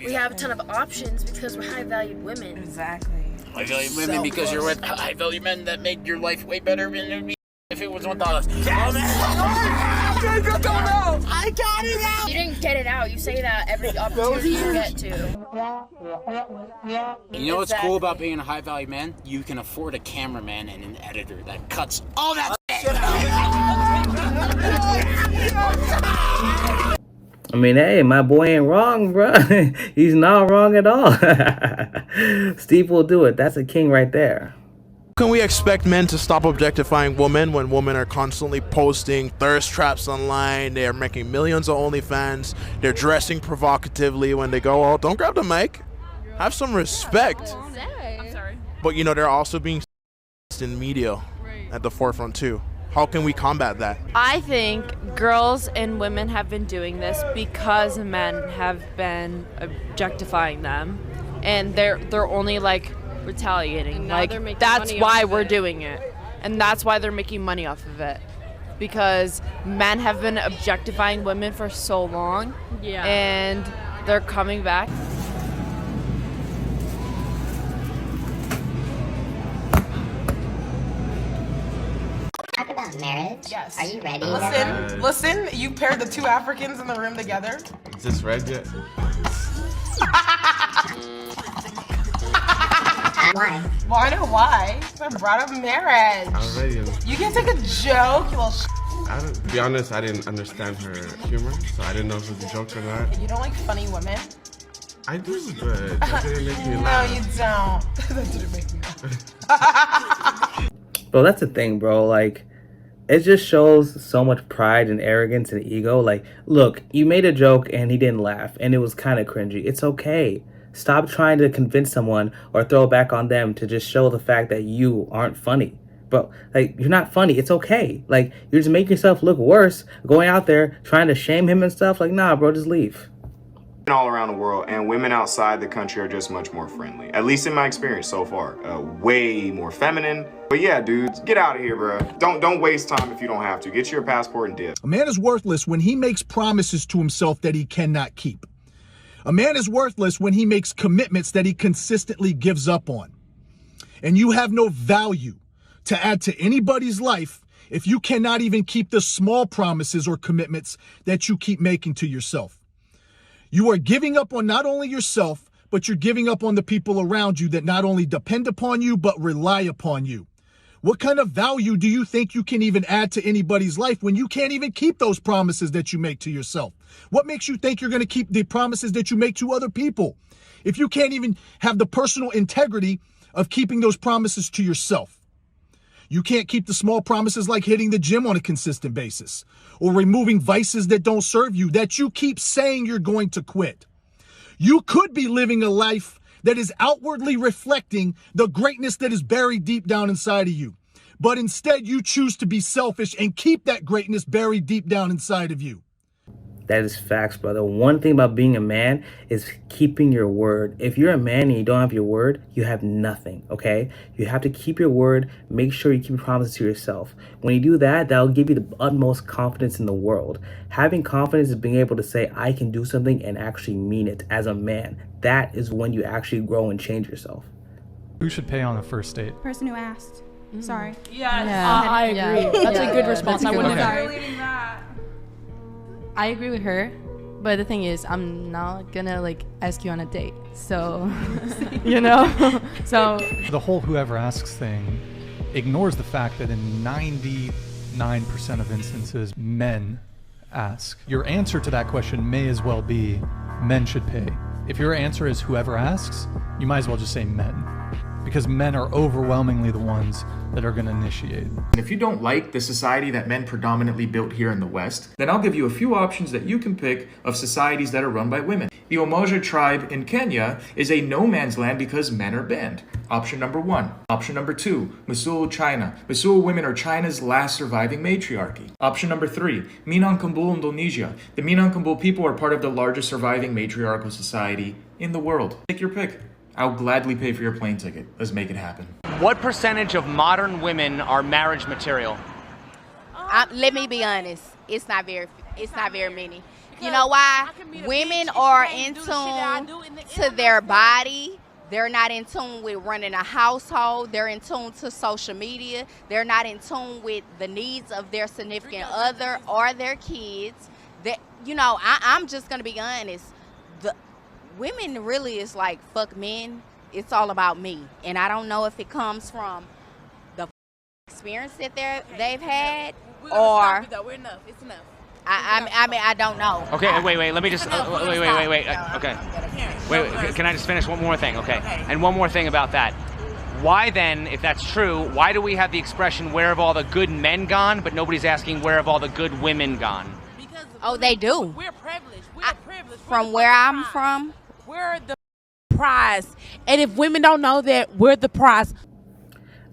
We have a ton of options because we're high-valued women. Exactly. High-valued women because you're with high-valued men that made your life way better than it would be if it was $1. Yes! I got it out! You didn't get it out. You say that every opportunity you get to. You know what's cool about being a high-value man? You can afford a cameraman and an editor that cuts all that shit I mean, hey, my boy ain't wrong, bro. He's not wrong at all. Steve will do it. That's a king right there. Can we expect men to stop objectifying women when women are constantly posting thirst traps online? They are making millions of OnlyFans. They're dressing provocatively when they go out. Don't grab the mic. Have some respect. I'm sorry. But you know, they're also being in media at the forefront too. How can we combat that? I think girls and women have been doing this because men have been objectifying them, and they're only like retaliating. Like that's why we're doing it, and that's why they're making money off of it, because men have been objectifying women for so long. Yeah. And they're coming back. Talk about marriage. Yes. Are you ready? Listen, you paired the two Africans in the room together. Is this red yet? Why? Well, I know why. I brought up marriage. I'm ready. You can't take a joke, you little To be honest, I didn't understand her humor, so I didn't know if it was a joke or not. You don't like funny women? I do, but that didn't make me laugh. No, you don't. That didn't make me laugh. Bro, that's the thing, bro. Like, it just shows so much pride and arrogance and ego. Like, look, you made a joke and he didn't laugh, and it was kind of cringy. It's okay. Stop trying to convince someone or throw it back on them to just show the fact that you aren't funny. Bro, like, you're not funny. It's okay. Like, you're just making yourself look worse going out there trying to shame him and stuff. Like, nah, bro, just leave. All around the world, and women outside the country are just much more friendly, at least in my experience so far. Way more feminine. But yeah, dudes, get out of here, bro. Don't waste time if you don't have to. Get your passport and dip. A man is worthless when he makes promises to himself that he cannot keep. A man is worthless when he makes commitments that he consistently gives up on. And you have no value to add to anybody's life if you cannot even keep the small promises or commitments that you keep making to yourself. You are giving up on not only yourself, but you're giving up on the people around you that not only depend upon you, but rely upon you. What kind of value do you think you can even add to anybody's life when you can't even keep those promises that you make to yourself? What makes you think you're going to keep the promises that you make to other people if you can't even have the personal integrity of keeping those promises to yourself? You can't keep the small promises like hitting the gym on a consistent basis or removing vices that don't serve you, that you keep saying you're going to quit. You could be living a life that is outwardly reflecting the greatness that is buried deep down inside of you. But instead, you choose to be selfish and keep that greatness buried deep down inside of you. That is facts, brother. One thing about being a man is keeping your word. If you're a man and you don't have your word, you have nothing, okay? You have to keep your word. Make sure you keep your promises to yourself. When you do that, that'll give you the utmost confidence in the world. Having confidence is being able to say, I can do something and actually mean it as a man. That is when you actually grow and change yourself. Who should pay on a first date? Person who asked. Sorry. I agree. That's a good response. I wouldn't have. I agree with her, but the thing is, I'm not gonna like ask you on a date, so you know. So the whole whoever asks thing ignores the fact that in 99% of instances, men ask. Your answer to that question may as well be men should pay. If your answer is whoever asks, you might as well just say men, because men are overwhelmingly the ones that are going to initiate. If you don't like the society that men predominantly built here in the West, then I'll give you a few options that you can pick of societies that are run by women. The Umoja tribe in Kenya is a no man's land because men are banned. Option number 1. Option number 2, Mosul, China. Mosul women are China's last surviving matriarchy. Option number 3, Minangkabau, Indonesia. The Minangkabau people are part of the largest surviving matriarchal society in the world. Take your pick. I'll gladly pay for your plane ticket. Let's make it happen. What percentage of modern women are marriage material? Let me be honest. It's not very many. You know why? Women are in tune to their body. They're not in tune with running a household. They're in tune to social media. They're not in tune with the needs of their significant other or their kids. That, you know, I'm just going to be honest. The women really is like, fuck men. It's all about me. And I don't know if it comes from the experience that they've had or... We're enough. It's enough. I mean, I don't know. Okay, wait. Let me just. Wait. Okay. Wait. Can I just finish one more thing? Okay. And one more thing about that. Why then, if that's true, why do we have the expression "Where have all the good men gone?" but nobody's asking "Where have all the good women gone"? Oh, they do. We're privileged. From where I'm from, We're the prize. And if women don't know that, we're the prize.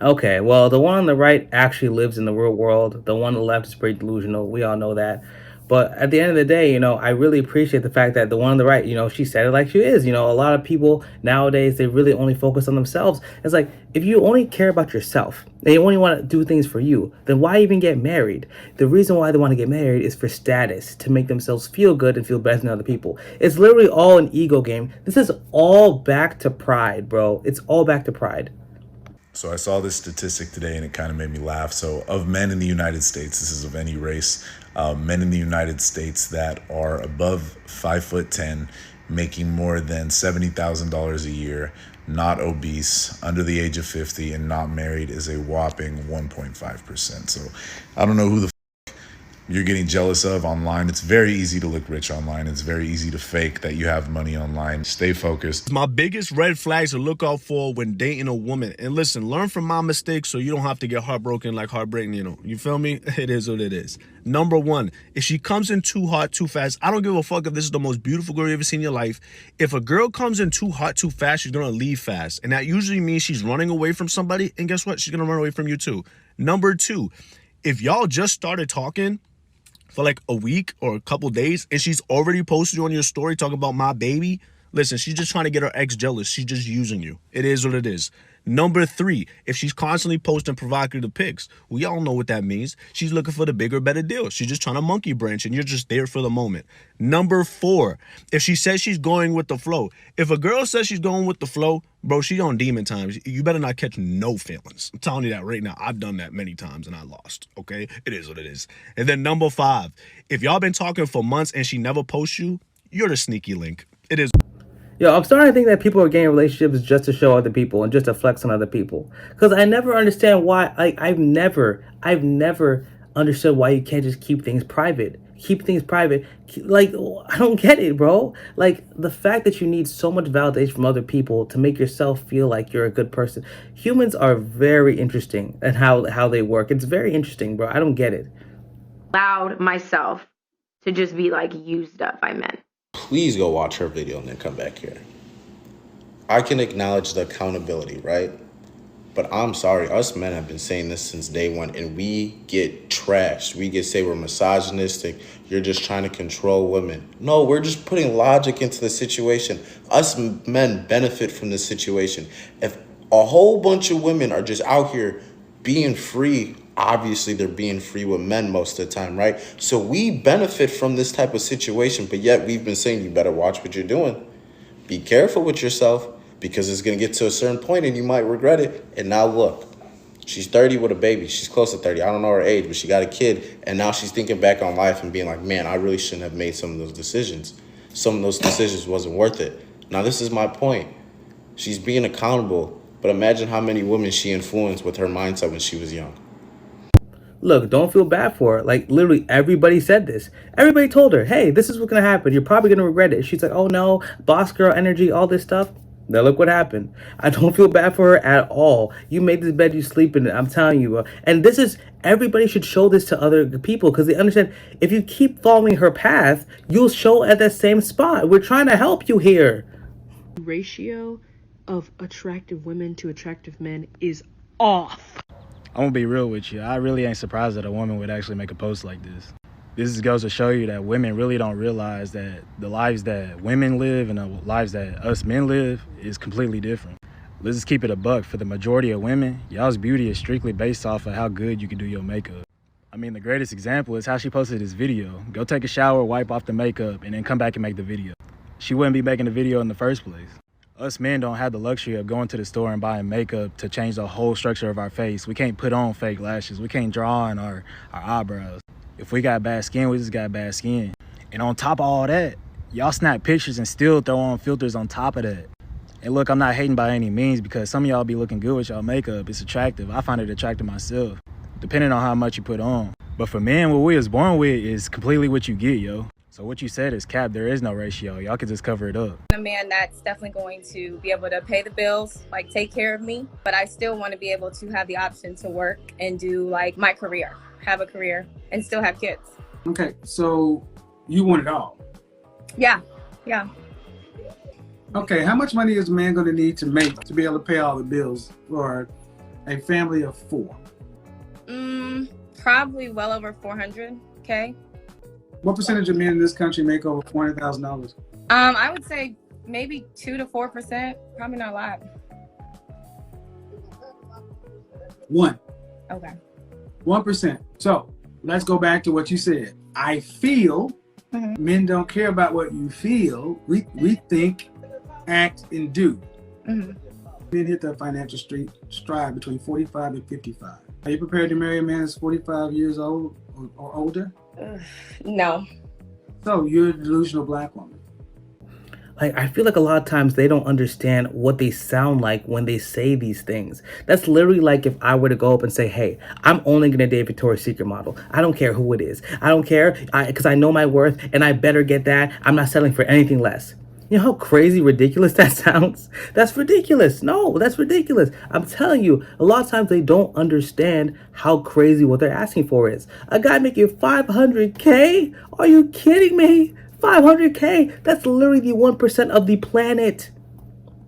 Okay, well, the one on the right actually lives in the real world. The one on the left is pretty delusional. We all know that. But at the end of the day, you know, I really appreciate the fact that the one on the right, you know, she said it like she is. You know, a lot of people nowadays, they really only focus on themselves. It's like, if you only care about yourself, and you only want to do things for you, then why even get married? The reason why they want to get married is for status, to make themselves feel good and feel better than other people. It's literally all an ego game. This is all back to pride, bro. It's all back to pride. So I saw this statistic today and it kind of made me laugh. So of men in the United States, this is of any race, men in the United States that are above 5'10", making more than $70,000 a year, not obese, under the age of 50, and not married is a whopping 1.5%. So I don't know who the you're getting jealous of online. It's very easy to look rich online. It's very easy to fake that you have money online. Stay focused. My biggest red flags to look out for when dating a woman. And listen, learn from my mistakes so you don't have to get heartbroken like heartbreaking, you know. You feel me? It is what it is. Number one, if she comes in too hot, too fast, I don't give a fuck if this is the most beautiful girl you ever seen in your life. If a girl comes in too hot, too fast, she's going to leave fast. And that usually means she's running away from somebody. And guess what? She's going to run away from you too. Number two, if y'all just started talking for like a week or a couple days and she's already posted you on your story talking about my baby, listen, she's just trying to get her ex jealous. She's just using you. It is what it is. Number three, if she's constantly posting provocative pics, we all know what that means. She's looking for the bigger, better deal. She's just trying to monkey branch and you're just there for the moment. Number four, if she says she's going with the flow. If a girl says she's going with the flow, bro, she on demon times. You better not catch no feelings. I'm telling you that right now. I've done that many times and I lost, okay? It is what it is. And then number five, if y'all been talking for months and she never posts you, you're the sneaky link. It is. Yo, I'm starting to think that people are getting relationships just to show other people and just to flex on other people. Because I never understand why, like, I've never understood why you can't just keep things private. Keep things private. Like, I don't get it, bro. Like, the fact that you need so much validation from other people to make yourself feel like you're a good person. Humans are very interesting and how they work. It's very interesting, bro. I don't get it. Allowed myself to just be, like, used up by men. Please go watch her video and then come back here. I can acknowledge the accountability, right? But I'm sorry, us men have been saying this since day one, and we get trashed. We get say we're misogynistic. You're just trying to control women. No, we're just putting logic into the situation. Us men benefit from this situation. If a whole bunch of women are just out here being free, obviously they're being free with men most of the time, right? So we benefit from this type of situation, but yet we've been saying you better watch what you're doing. Be careful with yourself because it's going to get to a certain point and you might regret it. And now look, she's 30 with a baby. She's close to 30. I don't know her age, but she got a kid. And now she's thinking back on life and being like, man, I really shouldn't have made some of those decisions. Some of those decisions wasn't worth it. Now, this is my point. She's being accountable, but imagine how many women she influenced with her mindset when she was young. Look, don't feel bad for her. Like, literally everybody said this. Everybody told her, hey, this is what's going to happen. You're probably going to regret it. She's like, oh no, boss girl energy, all this stuff. Now look what happened. I don't feel bad for her at all. You made this bed, you sleep in it. I'm telling you. And this is, everybody should show this to other people because they understand if you keep following her path, you'll show at that same spot. We're trying to help you here. Ratio of attractive women to attractive men is off. I'm gonna be real with you. I really ain't surprised that a woman would actually make a post like this. This goes to show you that women really don't realize that the lives that women live and the lives that us men live is completely different. Let's just keep it a buck. For the majority of women, y'all's beauty is strictly based off of how good you can do your makeup. I mean, the greatest example is how she posted this video. Go take a shower, wipe off the makeup, and then come back and make the video. She wouldn't be making the video in the first place. Us men don't have the luxury of going to the store and buying makeup to change the whole structure of our face. We can't put on fake lashes. We can't draw on our eyebrows. If we got bad skin, we just got bad skin. And on top of all that, y'all snap pictures and still throw on filters on top of that. And look, I'm not hating by any means because some of y'all be looking good with y'all makeup. It's attractive. I find it attractive myself, depending on how much you put on. But for men, what we was born with is completely what you get, yo. So what you said is cap. There is no ratio. Y'all can just cover it up. A man that's definitely going to be able to pay the bills, like take care of me, but I still want to be able to have the option to work and do like my career, have a career and still have kids. Okay, so you want it all? Yeah. Okay, how much money is a man going to need to make to be able to pay all the bills for a family of 4? Probably well over 400K. What percentage of men in this country make over $400,000? I would say maybe 2 to 4%. Probably not a lot. 1. Okay. 1%. So let's go back to what you said. I feel men don't care about what you feel. We think, act, and do. Men hit the financial stride between 45 and 55. Are you prepared to marry a man that's 45 years old or older? No. So you're a delusional black woman. Like, I feel like a lot of times they don't understand what they sound like when they say these things. That's literally like if I were to go up and say, hey, I'm only going to date Victoria's Secret model. I don't care who it is. I don't care because I know my worth and I better get that. I'm not settling for anything less. You know how crazy ridiculous that sounds? That's ridiculous. No, that's ridiculous. I'm telling you, a lot of times they don't understand how crazy what they're asking for is. A guy making $500K? Are you kidding me? $500K? That's literally the 1% of the planet.